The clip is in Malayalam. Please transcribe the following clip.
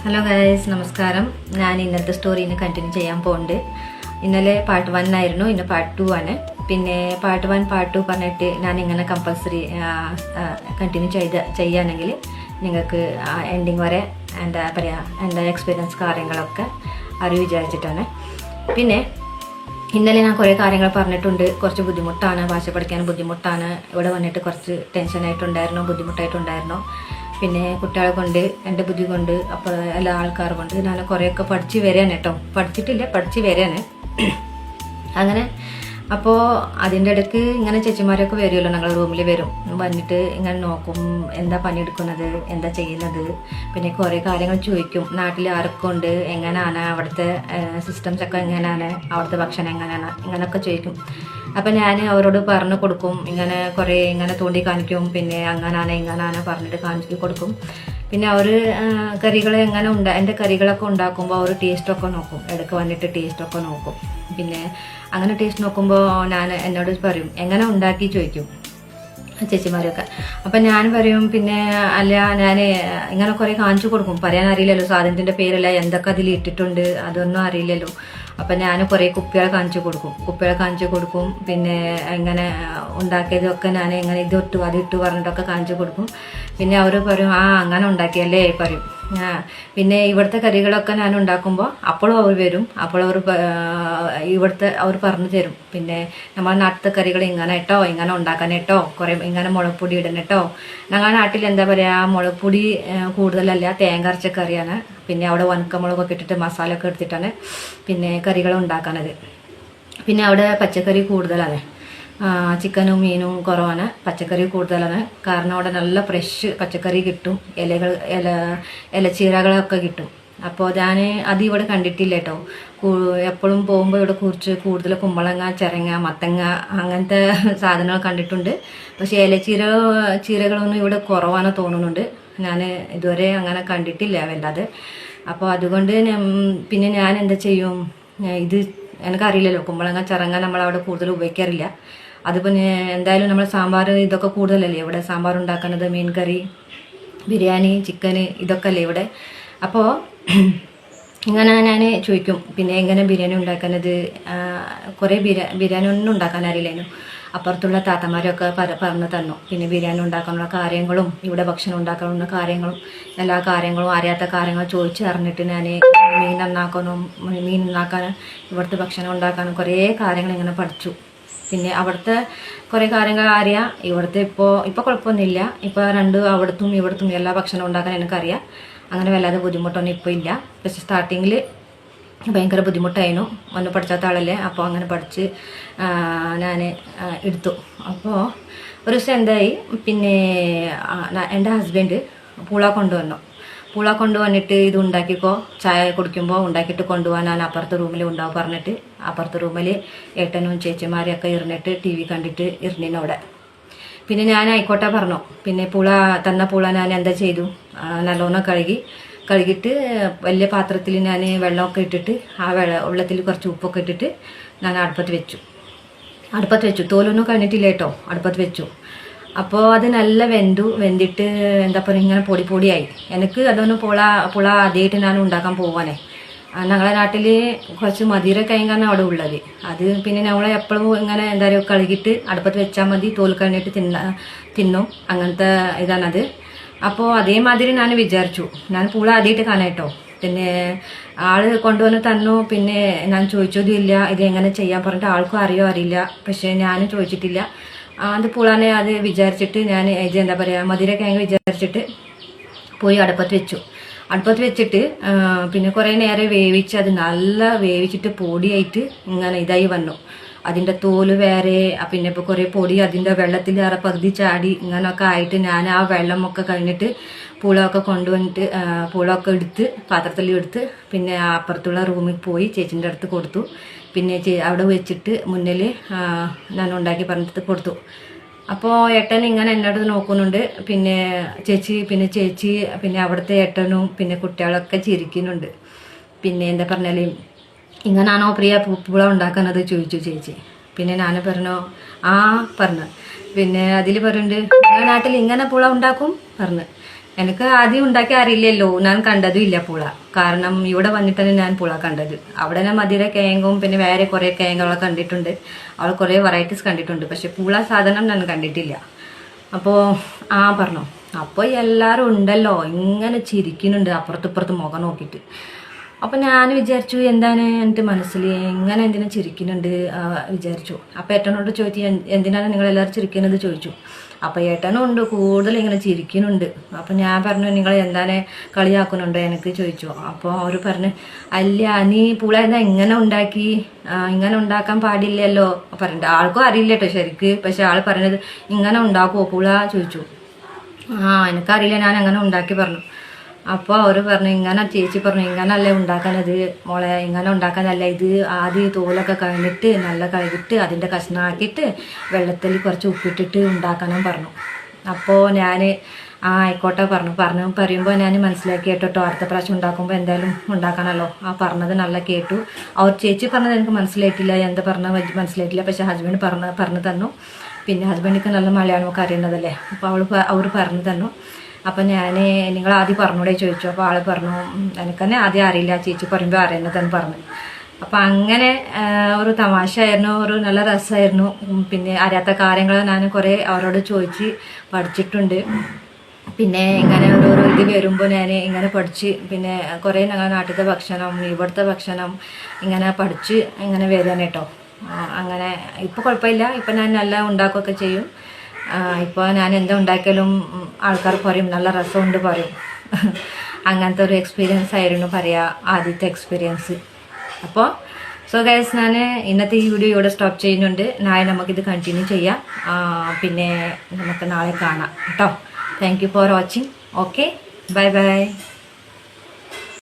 ഹലോ ഗൈസ്, നമസ്കാരം. ഞാൻ ഇന്നത്തെ സ്റ്റോറിന് കണ്ടിന്യൂ ചെയ്യാൻ പോകുന്നുണ്ട്. ഇന്നലെ പാർട്ട് 1 ആയിരുന്നു, ഇന്ന് പാർട്ട് 2 ആണ്. പിന്നെ പാർട്ട് 1 പാർട്ട് 2 പറഞ്ഞിട്ട് ഞാൻ ഇങ്ങനെ കമ്പൽസറി കണ്ടിന്യൂ ചെയ്യുകയാണെങ്കിൽ നിങ്ങൾക്ക് എൻഡിങ് വരെ എന്താ പറയുക എൻ്റെ എക്സ്പീരിയൻസ് കാര്യങ്ങളൊക്കെ അറിവ് വിചാരിച്ചിട്ടാണ്. പിന്നെ ഇന്നലെ ഞാൻ കുറേ കാര്യങ്ങൾ പറഞ്ഞിട്ടുണ്ട്. കുറച്ച് ബുദ്ധിമുട്ടാണ്, ഭാഷ പഠിക്കാൻ ബുദ്ധിമുട്ടാണ്. ഇവിടെ വന്നിട്ട് കുറച്ച് ടെൻഷനായിട്ടുണ്ടായിരുന്നു, ബുദ്ധിമുട്ടായിട്ടുണ്ടായിരുന്നു. പിന്നെ കുട്ടികളെ കൊണ്ട്, എൻ്റെ ബുദ്ധി കൊണ്ട്, അപ്പോൾ എല്ലാ ആൾക്കാർ കൊണ്ട് ഞാൻ കുറേയൊക്കെ പഠിച്ച് വരാൻ കേട്ടോ. പഠിച്ചിട്ടില്ല, പഠിച്ച് വരാൻ അങ്ങനെ. അപ്പോൾ അതിൻ്റെ ഇടയ്ക്ക് ഇങ്ങനെ ചേച്ചിമാരൊക്കെ വരുമല്ലോ, ഞങ്ങൾ റൂമിൽ വരും. വന്നിട്ട് ഇങ്ങനെ നോക്കും, എന്താ പണിയെടുക്കുന്നത്, എന്താ ചെയ്യുന്നത്. പിന്നെ കുറേ കാര്യങ്ങൾ ചോദിക്കും. നാട്ടിൽ ആരൊക്കെ ഉണ്ട്, എങ്ങനെയാണ് അവിടുത്തെ സിസ്റ്റംസ് ഒക്കെ, എങ്ങനെയാണ് അവിടുത്തെ ഭക്ഷണം, എങ്ങനെയാണ്, ഇങ്ങനെയൊക്കെ ചോദിക്കും. അപ്പം ഞാൻ അവരോട് പറഞ്ഞു കൊടുക്കും. ഇങ്ങനെ കുറേ ഇങ്ങനെ തോണ്ടി കാണിക്കും. പിന്നെ ഇങ്ങനാണ് പറഞ്ഞിട്ട് കാണിച്ചു കൊടുക്കും. പിന്നെ അവർ കറികൾ എങ്ങനെ എൻ്റെ കറികളൊക്കെ ഉണ്ടാക്കുമ്പോൾ അവർ ടേസ്റ്റൊക്കെ നോക്കും. ഇടയ്ക്ക് വന്നിട്ട് ടേസ്റ്റൊക്കെ നോക്കും. പിന്നെ അങ്ങനെ ടേസ്റ്റ് നോക്കുമ്പോൾ എന്നോട് പറയും, എങ്ങനെ ഉണ്ടാക്കി ചോദിക്കും ചേച്ചിമാരൊക്കെ. അപ്പം ഞാൻ പറയും, പിന്നെ അല്ല ഞാൻ ഇങ്ങനെ കുറേ കാണിച്ചു കൊടുക്കും. പറയാൻ അറിയില്ലല്ലോ, സാധനത്തിൻ്റെ പേരല്ല, എന്തൊക്കെ അതിൽ ഇട്ടിട്ടുണ്ട് അതൊന്നും അറിയില്ലല്ലോ. അപ്പം ഞാൻ കുറേ കുപ്പികളെ കാണിച്ചു കൊടുക്കും. പിന്നെ ഇങ്ങനെ ഉണ്ടാക്കിയതൊക്കെ ഞാൻ ഇങ്ങനെ ഇതിട്ടു അതിട്ടു പറഞ്ഞിട്ടൊക്കെ കാണിച്ചു കൊടുക്കും. പിന്നെ അവർ പറയും, അങ്ങനെ ഉണ്ടാക്കിയല്ലേ പറയും. പിന്നെ ഇവിടുത്തെ കറികളൊക്കെ ഞാൻ ഉണ്ടാക്കുമ്പോൾ അപ്പോഴും അവർ വരും. അപ്പോൾ അവർ പറഞ്ഞു തരും. പിന്നെ നമ്മുടെ നാട്ടിലത്തെ കറികൾ ഇങ്ങനെ കേട്ടോ, ഇങ്ങനെ ഉണ്ടാക്കാനേട്ടോ, കുറേ ഇങ്ങനെ മുളപ്പൊടി ഇടണേട്ടോ. ഞങ്ങളുടെ നാട്ടിൽ എന്താ പറയുക, മുളപ്പൊടി കൂടുതലല്ല, തേങ്ങ അരച്ച കറിയാണ്. പിന്നെ അവിടെ ഉണക്കമുളകൊക്കെ ഇട്ടിട്ട് മസാല ഒക്കെ എടുത്തിട്ടാണ് പിന്നെ കറികൾ ഉണ്ടാക്കുന്നത്. പിന്നെ അവിടെ പച്ചക്കറി കൂടുതലാണ്, ചിക്കനും മീനും കുറവാണ്, പച്ചക്കറി കൂടുതലാണ്. കാരണം അവിടെ നല്ല ഫ്രഷ് പച്ചക്കറി കിട്ടും, ഇലച്ചീരകളൊക്കെ കിട്ടും. അപ്പോൾ ഞാൻ അത് ഇവിടെ കണ്ടിട്ടില്ല കേട്ടോ. എപ്പോഴും പോകുമ്പോൾ ഇവിടെ കുറിച്ച് കൂടുതൽ കുമ്പളങ്ങ, ചിരങ്ങ, മത്തങ്ങ അങ്ങനത്തെ സാധനങ്ങൾ കണ്ടിട്ടുണ്ട്. പക്ഷേ ചീരകളൊന്നും ഇവിടെ കുറവാണ് തോന്നുന്നുണ്ട്. ഞാൻ ഇതുവരെ അങ്ങനെ കണ്ടിട്ടില്ല വല്ലാതെ. അപ്പോൾ അതുകൊണ്ട് പിന്നെ ഞാൻ എന്താ ചെയ്യും, ഇത് എനിക്കറിയില്ലല്ലോ, കുമ്പളങ്ങ, ചിരങ്ങ നമ്മളവിടെ കൂടുതൽ ഉപയോഗിക്കാറില്ല. അത് പിന്നെ എന്തായാലും നമ്മൾ സാമ്പാർ ഇതൊക്കെ കൂടുതലല്ലേ ഇവിടെ സാമ്പാർ ഉണ്ടാക്കുന്നത്, മീൻ കറി, ബിരിയാണി, ചിക്കന് ഇതൊക്കെ അല്ലേ ഇവിടെ. അപ്പോൾ ഇങ്ങനെ ഞാൻ ചോദിക്കും, പിന്നെ എങ്ങനെ ബിരിയാണി ഉണ്ടാക്കുന്നത്. കുറേ ബിരിയാണി ഒന്നും ഉണ്ടാക്കാൻ അറിയില്ലായിരുന്നു. അപ്പുറത്തുള്ള താത്തമാരൊക്കെ പറഞ്ഞു തന്നു. പിന്നെ ബിരിയാണി ഉണ്ടാക്കാനുള്ള കാര്യങ്ങളും ഇവിടെ ഭക്ഷണം ഉണ്ടാക്കാനുള്ള കാര്യങ്ങളും എല്ലാ കാര്യങ്ങളും അറിയാത്ത കാര്യങ്ങൾ ചോദിച്ചറിഞ്ഞിട്ട് ഞാൻ മീൻ നന്നാക്കാനും ഇവിടുത്തെ ഭക്ഷണം ഉണ്ടാക്കാനും കുറേ കാര്യങ്ങൾ ഇങ്ങനെ പഠിച്ചു. പിന്നെ അവിടുത്തെ കുറേ കാര്യങ്ങൾ അറിയാം. ഇവിടുത്തെ ഇപ്പോൾ കുഴപ്പമൊന്നുമില്ല. ഇപ്പോൾ അവിടുത്തും ഇവിടുത്തും എല്ലാ ഭക്ഷണം ഉണ്ടാക്കാൻ എനിക്കറിയാം. അങ്ങനെ വല്ലാതെ ബുദ്ധിമുട്ടൊന്നും ഇപ്പോൾ ഇല്ല. പക്ഷെ സ്റ്റാർട്ടിങ്ങിൽ ഭയങ്കര ബുദ്ധിമുട്ടായിരുന്നു. ഒന്നും പഠിച്ചാത്ത ആളല്ലേ. അപ്പോൾ അങ്ങനെ പഠിച്ച് ഞാൻ എടുത്തു. അപ്പോൾ ഒരു ദിവസം എന്തായി, പിന്നെ എൻ്റെ ഹസ്ബൻഡ് പൂള കൊണ്ടുവന്നിട്ട് ഇത് ഉണ്ടാക്കിക്കോ, ചായ കുടിക്കുമ്പോൾ ഉണ്ടാക്കിയിട്ട് കൊണ്ടുപോകാൻ ഞാൻ അപ്പുറത്തെ റൂമിൽ ഉണ്ടാവും പറഞ്ഞിട്ട് അപ്പുറത്തെ റൂമിൽ ഏട്ടനും ചേച്ചിമാരെയൊക്കെ ഇരുന്നിട്ട് TV കണ്ടിട്ട് ഇരുന്നിനവിടെ. പിന്നെ ഞാൻ ആയിക്കോട്ടെ പറഞ്ഞു. പിന്നെ തന്ന പൂള ഞാൻ എന്താ ചെയ്തു, നല്ലോണം കഴുകിയിട്ട് വലിയ പാത്രത്തിൽ ഞാൻ വെള്ളമൊക്കെ ഇട്ടിട്ട് വെള്ളത്തിൽ കുറച്ച് ഉപ്പൊക്കെ ഇട്ടിട്ട് ഞാൻ അടുപ്പത്ത് വെച്ചു. തോലൊന്നും കഴിഞ്ഞിട്ടില്ല കേട്ടോ, അടുപ്പത്ത് വെച്ചു. അപ്പോൾ അത് നല്ല വെന്തിട്ട് എന്താ പറയുക, ഇങ്ങനെ പൊടിയായി. എനിക്ക് അതൊന്നും പുള ആദ്യമായിട്ട് ഞാൻ ഉണ്ടാക്കാൻ പോവാനേ. ഞങ്ങളുടെ നാട്ടിൽ കുറച്ച് മധുര കഴിഞ്ഞാണ് അവിടെ ഉള്ളത്. അത് പിന്നെ ഞങ്ങളെ എപ്പോഴും ഇങ്ങനെ എന്താ പറയുക കഴുകിയിട്ട് അടുപ്പത്ത് വെച്ചാൽ മതി, തോൽ കഴിഞ്ഞിട്ട് തിന്നും, അങ്ങനത്തെ ഇതാണത്. അപ്പോൾ അതേമാതിരി ഞാൻ വിചാരിച്ചു. ഞാൻ പൂള ആദ്യമായിട്ട് കാണാം കേട്ടോ. പിന്നെ ആള് കൊണ്ടുവന്ന് തന്നു. പിന്നെ ഞാൻ ചോദിച്ചതും ഇല്ല, ഇത് എങ്ങനെ ചെയ്യാൻ പറഞ്ഞിട്ട് ആൾക്കും അറിയില്ല. പക്ഷേ ഞാൻ ചോദിച്ചിട്ടില്ല. അത് പൂളാനെ അത് വിചാരിച്ചിട്ട് ഞാൻ ഇത് എന്താ പറയുക മധുര കിഴങ്ങ് വിചാരിച്ചിട്ട് പോയി അടുപ്പത്ത് വെച്ചിട്ട് പിന്നെ കുറേ നേരം വേവിച്ച് അത് നല്ല വേവിച്ചിട്ട് പൊടിയായിട്ട് ഇങ്ങനെ ഇതായി വന്നു. അതിൻ്റെ തോല് വേറെ, പിന്നെ ഇപ്പോൾ കുറേ പൊടി അതിൻ്റെ വെള്ളത്തിൽ പകുതി ചാടി ഇങ്ങനെയൊക്കെ ആയിട്ട് ഞാൻ ആ വെള്ളമൊക്കെ കഴിഞ്ഞിട്ട് പൂളമൊക്കെ എടുത്ത് പാത്രത്തിൽ എടുത്ത് പിന്നെ അപ്പുറത്തുള്ള റൂമിൽ പോയി ചേച്ചിൻ്റെ അടുത്ത് കൊടുത്തു. പിന്നെ അവിടെ വെച്ചിട്ട് മുന്നിൽ ഞാൻ ഉണ്ടാക്കി പറഞ്ഞിട്ട് കൊടുത്തു. അപ്പോൾ ഏട്ടൻ ഇങ്ങനെ എന്നോട് നോക്കുന്നുണ്ട്. പിന്നെ ചേച്ചി പിന്നെ അവിടുത്തെ ഏട്ടനും പിന്നെ കുട്ടികളൊക്കെ ചിരിക്കുന്നുണ്ട്. പിന്നെ എന്താ പറഞ്ഞാൽ, ഇങ്ങനാണോ പ്രിയ പൂള ഉണ്ടാക്കുന്നത് ചോദിച്ചു ചേച്ചി. പിന്നെ ഞാൻ പറഞ്ഞു. പിന്നെ അതിൽ പറയുന്നുണ്ട്, നിങ്ങളുടെ നാട്ടിൽ ഇങ്ങനെ പൂള ഉണ്ടാക്കും പറഞ്ഞു. എനിക്ക് ആദ്യം ഉണ്ടാക്കി അറിയില്ലല്ലോ, ഞാൻ കണ്ടതും ഇല്ല പുള. കാരണം ഇവിടെ വന്നിട്ടാണ് ഞാൻ പുള കണ്ടത്. അവിടെ ഞാൻ മതിയുടെ കിഴങ്ങും പിന്നെ വേറെ കുറേ കിഴങ്ങുകളൊക്കെ കണ്ടിട്ടുണ്ട്, അവൾ കുറേ വെറൈറ്റീസ് കണ്ടിട്ടുണ്ട്. പക്ഷെ പുള സാധനം ഞാൻ കണ്ടിട്ടില്ല. അപ്പോൾ പറഞ്ഞു. അപ്പോൾ എല്ലാവരും ഉണ്ടല്ലോ ഇങ്ങനെ ചിരിക്കുന്നുണ്ട് അപ്പുറത്തിപ്പുറത്ത് മുഖം നോക്കിയിട്ട്. അപ്പം ഞാൻ വിചാരിച്ചു എന്താണ് എൻ്റെ മനസ്സിൽ എങ്ങനെ എന്തിനാ ചിരിക്കുന്നുണ്ട് വിചാരിച്ചു. അപ്പം ഏട്ടനോട് ചോദിച്ചു എന്തിനാണ് നിങ്ങളെല്ലാവരും ചിരിക്കുന്നത് ചോദിച്ചു. അപ്പം ഏട്ടനും ഉണ്ട് കൂടുതൽ ഇങ്ങനെ ചിരിക്കുന്നുണ്ട്. അപ്പം ഞാൻ പറഞ്ഞു നിങ്ങൾ എന്താണ് കളിയാക്കുന്നുണ്ടോ എനിക്ക് ചോദിച്ചു. അപ്പോൾ അവർ പറഞ്ഞു അല്ല നീ പുള എന്താ ഇങ്ങനെ ഉണ്ടാക്കി, ഇങ്ങനെ ഉണ്ടാക്കാൻ പാടില്ലല്ലോ പറഞ്ഞിട്ട്. ആൾക്കും അറിയില്ല കേട്ടോ ശരിക്ക്. പക്ഷെ ആൾ പറഞ്ഞത് ഇങ്ങനെ ഉണ്ടാക്കുമോ പുള ചോദിച്ചു. എനിക്കറിയില്ല, ഞാൻ അങ്ങനെ ഉണ്ടാക്കി പറഞ്ഞു. അപ്പോൾ അവർ പറഞ്ഞു ഇങ്ങനെ, ചേച്ചി പറഞ്ഞു ഇങ്ങനല്ലേ ഉണ്ടാക്കാനത് മോളെ, ഇങ്ങനെ ഉണ്ടാക്കാനല്ല, ഇത് ആദ്യം തോലൊക്കെ കഴിഞ്ഞിട്ട് നല്ല കഴുകിയിട്ട് അതിൻ്റെ കഷ്ണമാക്കിയിട്ട് വെള്ളത്തിൽ കുറച്ച് ഉപ്പിട്ടിട്ട് ഉണ്ടാക്കണം പറഞ്ഞു. അപ്പോൾ ഞാൻ ആയിക്കോട്ടെ പറയുമ്പോൾ ഞാൻ മനസ്സിലാക്കി കേട്ടോ, അടുത്ത പ്രാവശ്യം ഉണ്ടാക്കുമ്പോൾ എന്തായാലും ഉണ്ടാക്കണമല്ലോ. പറഞ്ഞത് നല്ല കേട്ടു. അവർ ചേച്ചി പറഞ്ഞത് എനിക്ക് മനസ്സിലായിട്ടില്ല, എന്താ പറഞ്ഞത് മനസ്സിലായിട്ടില്ല. പക്ഷെ ഹസ്ബൻഡ് പറഞ്ഞു തന്നു. പിന്നെ ഹസ്ബൻഡിക്ക് നല്ല മലയാളമൊക്കെ അറിയുന്നതല്ലേ, അപ്പോൾ അവർ പറഞ്ഞു തന്നു. അപ്പം ഞാൻ നിങ്ങൾ ആദ്യം പറഞ്ഞൂടെ ചോദിച്ചു. അപ്പോൾ ആൾ പറഞ്ഞു എനിക്ക് തന്നെ ആദ്യം അറിയില്ല, ചേച്ചി പറയുമ്പോൾ അറിയുന്നതെന്ന് പറഞ്ഞു. അപ്പം അങ്ങനെ ഒരു തമാശയായിരുന്നു, ഒരു നല്ല രസമായിരുന്നു. പിന്നെ അറിയാത്ത കാര്യങ്ങൾ ഞാൻ കുറേ അവരോട് ചോദിച്ച് പഠിച്ചിട്ടുണ്ട്. പിന്നെ ഇങ്ങനെ ഓരോരോ ഇത് വരുമ്പോൾ ഞാൻ ഇങ്ങനെ പഠിച്ച് പിന്നെ കുറേ ഞങ്ങളുടെ നാട്ടിലത്തെ ഭക്ഷണം ഇവിടുത്തെ ഭക്ഷണം ഇങ്ങനെ പഠിച്ച് ഇങ്ങനെ വരാൻ കേട്ടോ. അങ്ങനെ ഇപ്പോൾ കുഴപ്പമില്ല, ഇപ്പം ഞാൻ നല്ല ഉണ്ടാക്കുകയൊക്കെ ചെയ്യും. ഇപ്പോൾ ഞാൻ എന്താ ഉണ്ടാക്കിയാലും ആൾക്കാർ പറയും നല്ല രസമുണ്ട് പറയും. അങ്ങനത്തെ ഒരു എക്സ്പീരിയൻസ് ആയിരുന്നു പറയുക, ആദ്യത്തെ എക്സ്പീരിയൻസ്. അപ്പോൾ സോ ഗൈസ്, ഞാൻ ഇന്നത്തെ ഈ വീഡിയോ ഇവിടെ സ്റ്റോപ്പ് ചെയ്യുന്നുണ്ട്. നാളെ നമുക്കിത് കണ്ടിന്യൂ ചെയ്യാം. പിന്നെ നമുക്ക് നാളെ കാണാം കേട്ടോ. Thank you for watching. Okay, bye bye.